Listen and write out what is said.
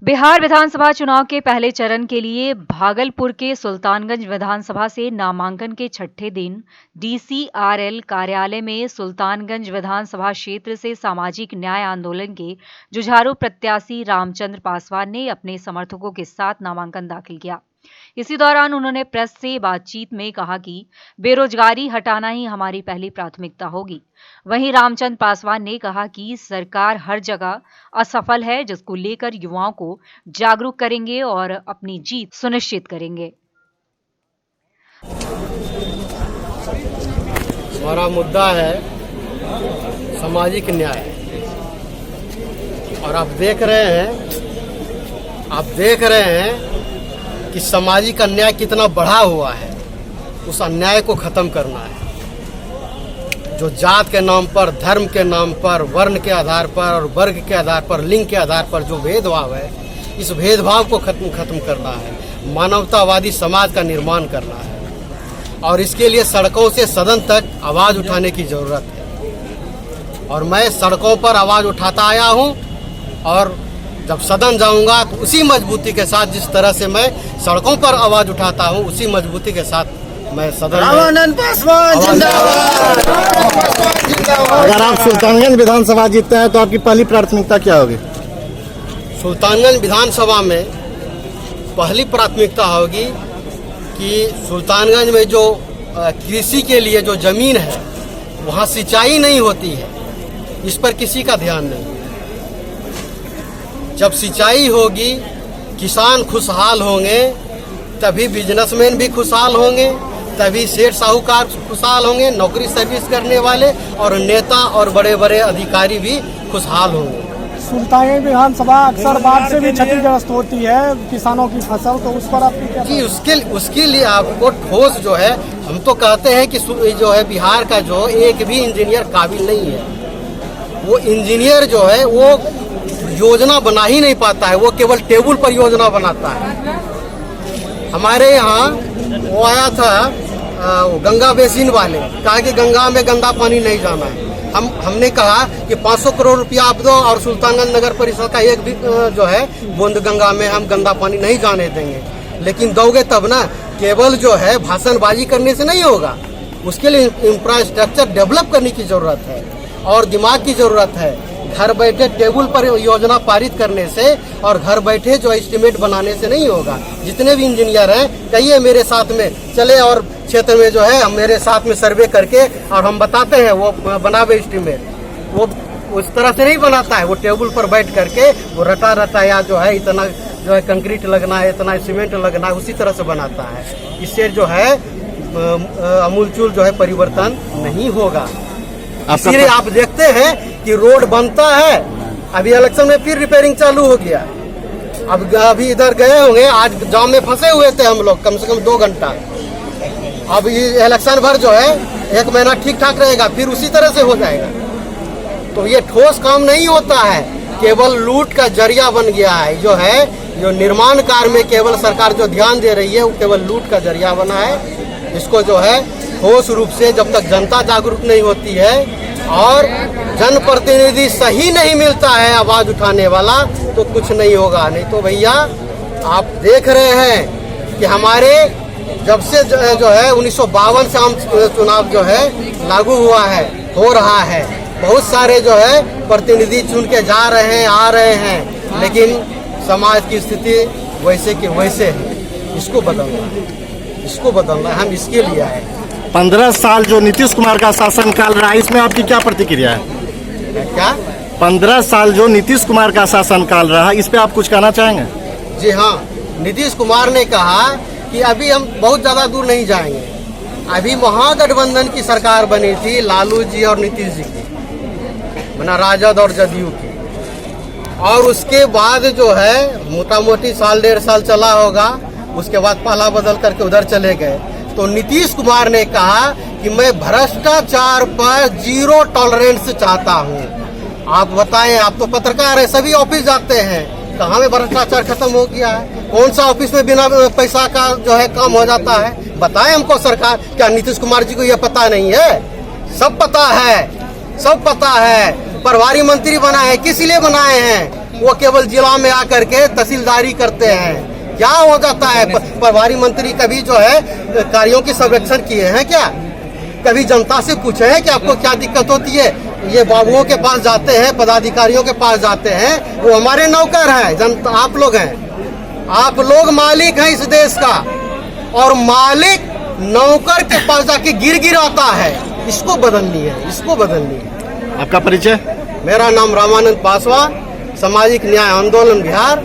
बिहार विधानसभा चुनाव के पहले चरण के लिए भागलपुर के सुल्तानगंज विधानसभा से नामांकन के छठे दिन डीसीआरएल कार्यालय में सुल्तानगंज विधानसभा क्षेत्र से सामाजिक न्याय आंदोलन के जुझारू प्रत्याशी रामचंद्र पासवान ने अपने समर्थकों के साथ नामांकन दाखिल किया। इसी दौरान उन्होंने प्रेस से बातचीत में कहा कि बेरोजगारी हटाना ही हमारी पहली प्राथमिकता होगी। वहीं रामचंद्र पासवान ने कहा कि सरकार हर जगह असफल है, जिसको लेकर युवाओं को जागरूक करेंगे और अपनी जीत सुनिश्चित करेंगे। हमारा मुद्दा है सामाजिक न्याय और आप देख रहे हैं कि सामाजिक अन्याय कितना बढ़ा हुआ है। उस अन्याय को खत्म करना है। जो जात के नाम पर, धर्म के नाम पर, वर्ण के आधार पर और वर्ग के आधार पर, लिंग के आधार पर जो भेदभाव है, इस भेदभाव को खत्म करना है। मानवतावादी समाज का निर्माण करना है और इसके लिए सड़कों से सदन तक आवाज़ उठाने की ज़रूरत है। और मैं सड़कों पर आवाज़ उठाता आया हूँ और जब सदन जाऊंगा तो उसी मजबूती के साथ, जिस तरह से मैं सड़कों पर आवाज उठाता हूं, उसी मजबूती के साथ मैं सदन रामानंद पासवान जिंदाबाद। अगर आप सुल्तानगंज विधानसभा जीतते हैं तो आपकी पहली प्राथमिकता क्या होगी? सुल्तानगंज विधानसभा में पहली प्राथमिकता होगी कि सुल्तानगंज में जो कृषि के लिए जो जमीन है वहाँ सिंचाई नहीं होती है, इस पर किसी का ध्यान नहीं। जब सिंचाई होगी, किसान खुशहाल होंगे, तभी बिजनेसमैन भी खुशहाल होंगे, तभी सेठ साहूकार खुशहाल होंगे, नौकरी सर्विस करने वाले और नेता और बड़े बड़े अधिकारी भी खुशहाल होंगे। सुल्तानगंज विधानसभा अक्सर बाढ़ से भी क्षतिग्रस्त होती है किसानों की फसल, तो उस पर आपकी क्या? जी, उसके लिए आपको ठोस जो है, हम तो कहते हैं कि जो है बिहार का जो एक भी इंजीनियर काबिल नहीं है। वो इंजीनियर जो है वो योजना बना ही नहीं पाता है, वो केवल टेबल पर योजना बनाता है। हमारे यहाँ वो आया था गंगा बेसिन वाले, कहा कि गंगा में गंदा पानी नहीं जाना है। हमने कहा कि 500 करोड़ रुपया आप दो और सुल्तानगंज नगर परिषद का एक भी जो है बूंद गंगा में हम गंदा पानी नहीं जाने देंगे। लेकिन दोगे तब ना, केवल जो है भाषणबाजी करने से नहीं होगा। उसके लिए इंफ्रास्ट्रक्चर डेवलप करने की जरूरत है और दिमाग की जरूरत है। घर बैठे टेबल पर योजना पारित करने से और घर बैठे जो एस्टीमेट बनाने से नहीं होगा। जितने भी इंजीनियर हैं, कहिए मेरे साथ में चले और क्षेत्र में जो है हम मेरे साथ में सर्वे करके और हम बताते हैं वो बनावे एस्टीमेट। वो उस तरह से नहीं बनाता है, वो टेबल पर बैठ करके वो रटा या जो है इतना जो है कंक्रीट लगना है, इतना सीमेंट लगना है, उसी तरह से बनाता है। इससे जो है अमूलचूल जो है परिवर्तन नहीं होगा। इसीलिए आप देखते हैं कि रोड बनता है, अभी इलेक्शन में फिर रिपेयरिंग चालू हो गया। अब अभी इधर गए होंगे, आज जाम में फंसे हुए थे हम लोग कम से कम 2 घंटा। अब ये इलेक्शन भर जो है 1 महीना ठीक ठाक रहेगा, फिर उसी तरह से हो जाएगा। तो ये ठोस काम नहीं होता है, केवल लूट का जरिया बन गया है। जो निर्माण कार्य में केवल सरकार जो ध्यान दे रही है वो केवल लूट का जरिया बना है। इसको जो है ठोस रूप से जब तक जनता जागरूक नहीं होती है और जनप्रतिनिधि सही नहीं मिलता है आवाज उठाने वाला, तो कुछ नहीं होगा। नहीं तो भैया आप देख रहे हैं कि हमारे जब से जो है 1952 से हम चुनाव जो है लागू हुआ है, हो रहा है, बहुत सारे जो है प्रतिनिधि चुन के जा रहे हैं, आ रहे हैं, लेकिन समाज की स्थिति वैसे की वैसे है। इसको बदलना है, हम इसके लिए आए। 15 साल जो नीतीश कुमार का शासनकाल रहा, इसमें आपकी क्या प्रतिक्रिया है? क्या 15 साल जो नीतीश कुमार का शासनकाल रहा, इस पे आप कुछ कहना चाहेंगे? जी हाँ, नीतीश कुमार ने कहा कि अभी हम बहुत ज़्यादा दूर नहीं जाएंगे। अभी महागठबंधन की सरकार बनी थी, लालू जी और नीतीश जी की, मना राजद और जदयू की। और उसके बाद जो है मोटा मोटी 1.5 साल चला होगा, उसके बाद पाला बदल करके उधर चले गए। तो नीतीश कुमार ने कहा कि मैं भ्रष्टाचार पर 0 टॉलरेंस चाहता हूं। आप बताएं, आप तो पत्रकार हैं, सभी ऑफिस जाते हैं, कहाँ में भ्रष्टाचार खत्म हो गया है? कौन सा ऑफिस में बिना पैसा का जो है काम हो जाता है? बताएं हमको सरकार। क्या नीतीश कुमार जी को यह पता नहीं है? सब पता है, सब पता है। प्रभारी मंत्री बनाए हैं, किस लिए बनाए हैं? वो केवल जिला में आकर के तहसीलदारी करते हैं। क्या हो जाता है? प्रभारी मंत्री कभी जो है कार्यों की सर्वेक्षण किए हैं क्या? कभी जनता से पूछे हैं कि आपको क्या दिक्कत होती है? ये बाबुओं के पास जाते हैं, पदाधिकारियों के पास जाते हैं, वो हमारे नौकर हैं, जनता आप लोग हैं। आप लोग मालिक हैं इस देश का, और मालिक नौकर के पास जाके गिराता है। इसको बदलनी है, इसको बदलनी है। आपका परिचय? मेरा नाम रामानंद पासवान, सामाजिक न्याय आंदोलन बिहार।